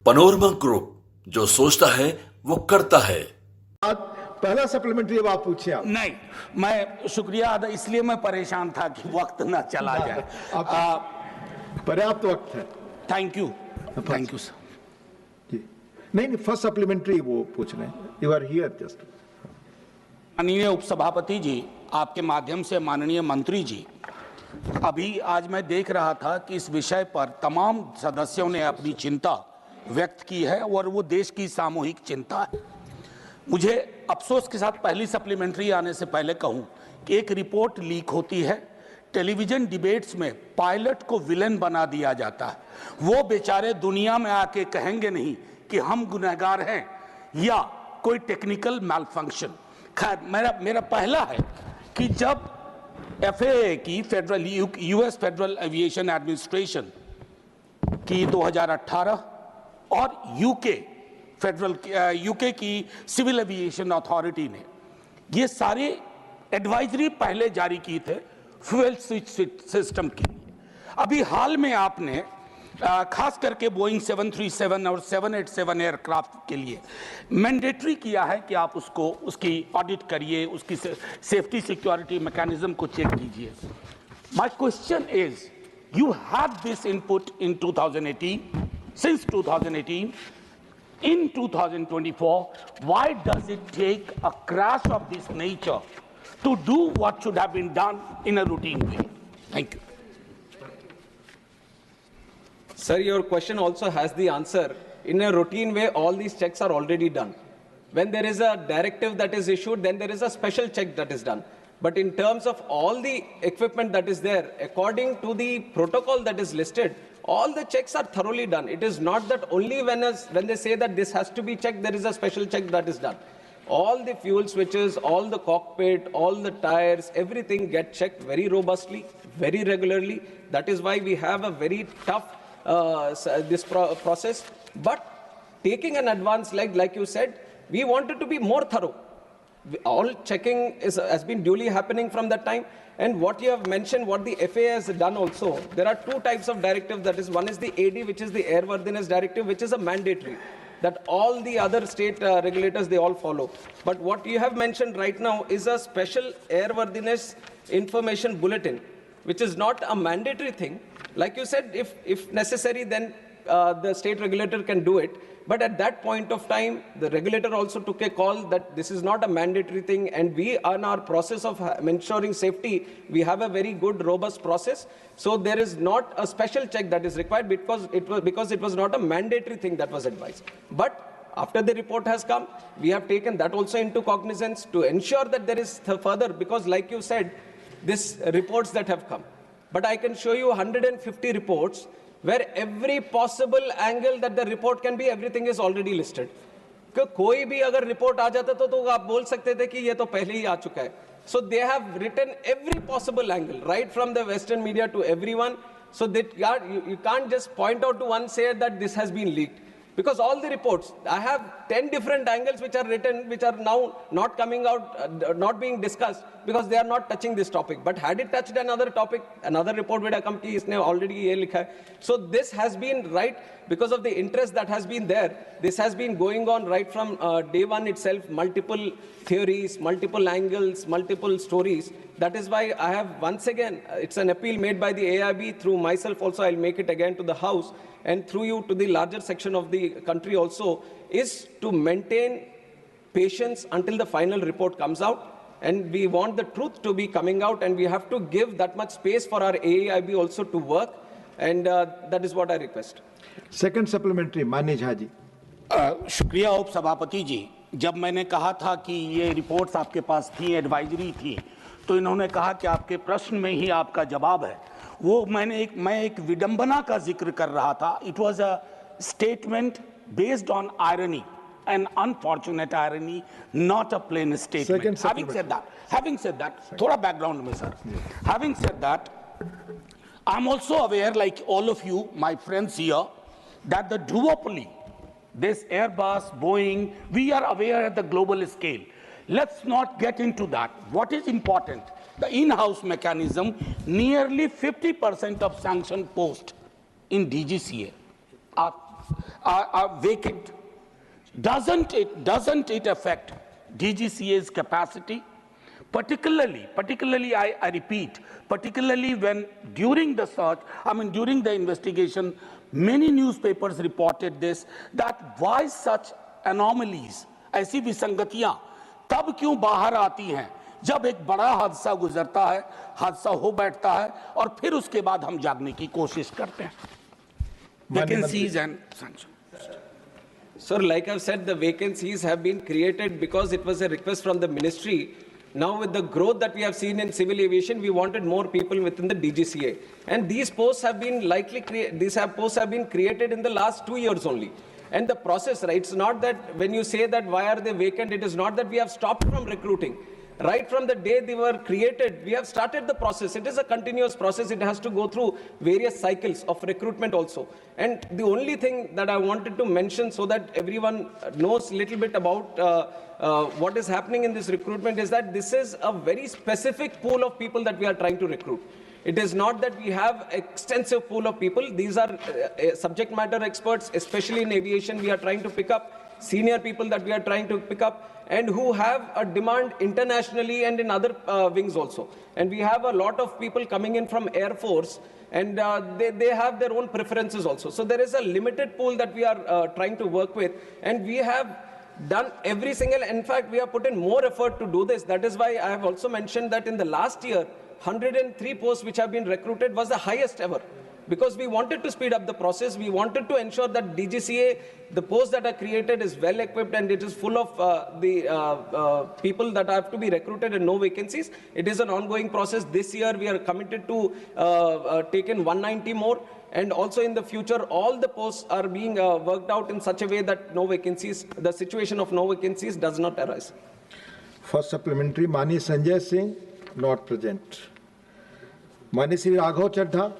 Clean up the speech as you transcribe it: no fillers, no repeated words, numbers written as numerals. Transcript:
Panorama group, जो सोचता है वो करता है। पहला सप्लीमेंट्री अब आप पूछिए। आप नहीं, मैं शुक्रिया अदा, इसलिए मैं परेशान था कि वक्त ना चला जाए। पर्याप्त वक्त है। Thank you sir. नहीं, फर्स्ट सप्लीमेंट्री वो पूछ रहे हैं। You are here just. माननीय उपसभापति जी, आपके माध्यम से माननीय मंत्री जी, अभी आज मैं देख रहा था कि इस विषय पर तमाम सदस्यों ने अपनी चिंता व्यक्त की है और वो देश की सामूहिक चिंता है। मुझे अफसोस के साथ पहली सप्लीमेंट्री आने से पहले कहूं कि एक रिपोर्ट लीक होती है, टेलीविजन डिबेट्स में पायलट को विलेन बना दिया जाता है। वो बेचारे दुनिया में आके कहेंगे नहीं कि हम गुनहगार हैं या कोई टेक्निकल मैलफंक्शन। खैर, मेरा पहला है कि जब FAA की federal US federal aviation administration की 2018 और यूके की सिविल एविएशन अथॉरिटी ने ये सारे एडवाइजरी पहले जारी की थे फ्यूल स्विच सिस्टम की। अभी हाल में आपने खास करके बोइंग 737 और 787 एयरक्राफ्ट के लिए मैंडेटरी किया है कि आप उसकी ऑडिट करिए, उसकी सेफ्टी सिक्योरिटी मैकेनिज्म को चेक कीजिए। My question is, you had this input in 2018, since 2018, in 2024, why does it take a crash of this nature to do what should have been done in a routine way? Thank you. Sir, your question also has the answer. In a routine way, all these checks are already done. When there is a directive that is issued, then there is a special check that is done. But in terms of all the equipment that is there, according to the protocol that is listed, all the checks are thoroughly done. It is not that only when they say that this has to be checked, there is a special check that is done. All the fuel switches, all the cockpit, all the tires, everything get checked very robustly, very regularly. That is why we have a very tough process. But taking an advance like you said, we wanted to be more thorough. All checking has been duly happening from that time. And what you have mentioned, what the FAA has done also, there are two types of directives. That is, one is the AD, which is the Airworthiness Directive, which is a mandatory that all the other state regulators, they all follow. But what you have mentioned right now is a special airworthiness information bulletin, which is not a mandatory thing. Like you said, if necessary, then the state regulator can do it. But at that point of time, the regulator also took a call that this is not a mandatory thing, and we, in our process of ensuring safety, we have a very good, robust process. So there is not a special check that is required because it was not a mandatory thing that was advised. But after the report has come, we have taken that also into cognizance to ensure that there is further, because like you said, these reports that have come. But I can show you 150 reports where every possible angle that the report can be, everything is already listed. कोई भी अगर report आ जाता तो आप बोल सकते थे कि ये तो पहले ही आ चुका है. So they have written every possible angle, right from the Western media to everyone. So that you can't just point out to one, say that this has been leaked. Because all the reports, I have 10 different angles which are written, which are now not coming out, not being discussed, because they are not touching this topic. But had it touched another topic, another report would have come ki isne already ye likha hai. So this has been right because of the interest that has been there. This has been going on right from day one itself, multiple theories, multiple angles, multiple stories. That is why I have once again, it's an appeal made by the AIB through myself also, I'll make it again to the House, and through you to the larger section of the country also, is to maintain patience until the final report comes out. And we want the truth to be coming out, and we have to give that much space for our AIB also to work. And that is what I request. Second supplementary, Manoj Jha ji. शुक्रिया उप सभापति जी। जब मैंने कहा था कि ये reports आपके पास थी, एडवाइजरी थी, तो इन्होंने कहा कि आपके प्रश्न में ही आपका जवाब है। वो मैं एक विडंबना का जिक्र कर रहा था। It was a statement based on irony, an unfortunate irony, not a plain statement. Having said that, thoda background mein sir. Having said that, I'm also aware, like all of you, my friends here, that the duopoly, this Airbus, Boeing, we are aware at the global scale. Let's not get into that. What is important? The in-house mechanism, nearly 50% of sanction posts in DGCA are are vacant, doesn't it affect DGCA's capacity? Particularly, I repeat, particularly when during the search, during the investigation, many newspapers reported this, that why such anomalies, ऐसी विसंगतियां तब क्यों बाहर आती हैं जब एक बड़ा हादसा गुजरता है, हादसा हो बैठता है और फिर उसके बाद हम जागने की कोशिश करते हैं. Vacancies and sanctions. Sir, like I've said, the vacancies have been created because it was a request from the ministry. Now, with the growth that we have seen in civil aviation, we wanted more people within the DGCA. And these posts have been posts have been created in the last 2 years only. And the process, right, it's not that when you say that why are they vacant, it is not that we have stopped from recruiting. Right from the day they were created, we have started the process. It is a continuous process. It has to go through various cycles of recruitment also. And the only thing that I wanted to mention so that everyone knows a little bit about what is happening in this recruitment is that this is a very specific pool of people that we are trying to recruit. It is not that we have extensive pool of people. These are subject matter experts, especially in aviation. We are trying to pick up senior people that we are trying to pick up and who have a demand internationally and in other wings also. And we have a lot of people coming in from Air Force and they have their own preferences also. So there is a limited pool that we are trying to work with, and we have done every single, in fact, we have put in more effort to do this. That is why I have also mentioned that in the last year, 103 posts which have been recruited was the highest ever. Because we wanted to speed up the process, we wanted to ensure that DGCA, the posts that are created is well equipped and it is full of people that have to be recruited and no vacancies. It is an ongoing process. This year we are committed to take in 190 more, and also in the future all the posts are being worked out in such a way that no vacancies, the situation of no vacancies does not arise. First supplementary, Mani Sanjay Singh, not present. Mani Sri Raghav Chadha.